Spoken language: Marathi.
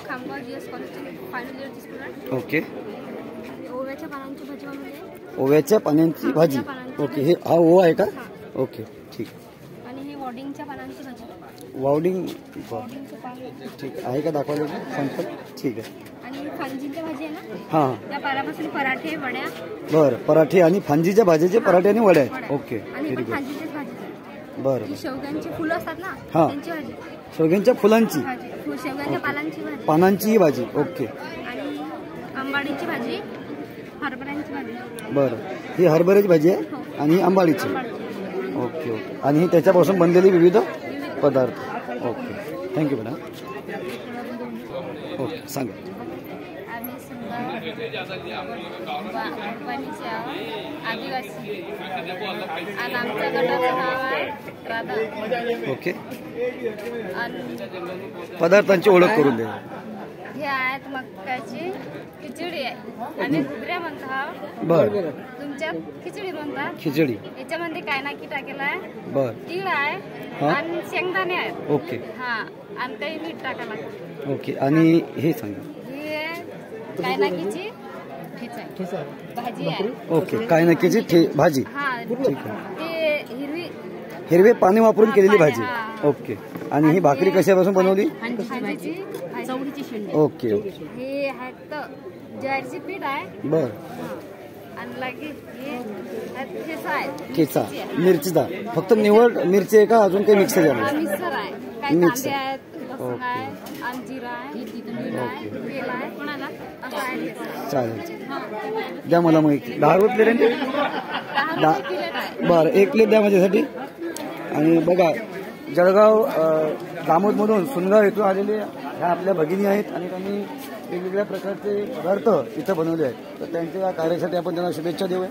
खामगाव जीएस कॉलेजचे फायनल इयरचे स्टुडंट. ओके. ओव्याच्या पानांची भाजी बनवली. ओव्याच्या पानांची भाजी. ओके. हे हा ओवा आहे का? ओके ठीक. आणि हे वॉडिंगच्या पानांची भाजी. वावडिंग. पान ठीक आहे का दाखवायला सॅम्पल? ठीक आहे. आणि फांजीची भाजी आहे ना. हां त्या पानापासून पराठे वड्या. बरं. पराठे आणि फांजीच्या भाजीचे पराठे आणि वड्या आहेत. ओके आणि व्हेरी गुड. फांजीचीच भाजी. बरं. शेवग्यांची फुलं असतात ना हां. त्यांची भाजी. शेवग्यांच्या फुलांची. शेवग्यांच्या पानांची भाजी. पानांची ही भाजी. ओके. आणि आंबाडीची भाजी. हरभऱ्यांची भाजी. बरं. ही हरभऱ्याची भाजी आहे आणि ही आंबाडीची. Okay okay. आणि ही त्याच्यापासून बनलेली विविध पदार्थ. Okay thank you madam. ओके सांगा. आम्ही समजा आदिवासी आणि आमच्या गटाचं नाव आहे राधा. ओके. आणि पदार्थांची ओळख करून द्या. हे आहेत मक्याची खिचडी आहे. आम्ही घुगऱ्या म्हणतो. बरं. तुमच्यात खिचडी म्हणतात. खिचडी. याच्यामध्ये काय नाकी टाकेला आहे. बरं. तीळ आहे आणि शेंगदाणे आहेत. ओके. हा आणि काही मीठ टाकायला लागतं. ओके. आणि हे सांगा. ही काय नाकीची भाजी आहे. ओके. काय नक्कीची भाजी. हा ठीक आहे. ते हिरवे पाणी वापरून केलेली भाजी. ओके. आणि ही भाकरी कशापासून बनवली? चवळीची शेंडी. Okay okay. हे आहेत ज्वारीची पीठ आहे. बर. आणि लगे हे ठेचा आहे. ठेचा मिरचीचा. फक्त निवड मिरची आहे का अजून काही मिक्स आहे? मिक्सर आहे. काही कांदे आहेत, लसूण आहे आणि जिरा आहे, तेल आहे. कोणाला असं आहे. चालेल द्या मला माहिती. 10 रुपये प्लेट आहे. बरं. एक प्लेट द्या माझ्यासाठी. आणि बघा जळगाव दामोदमधून सुनगाव येथून आलेले ह्या आपल्या भगिनी आहेत आणि त्यांनी वेगवेगळ्या प्रकारचे पदार्थ इथं बनवले आहेत. तर त्यांच्या या कार्यासाठी आपण त्यांना शुभेच्छा देऊया.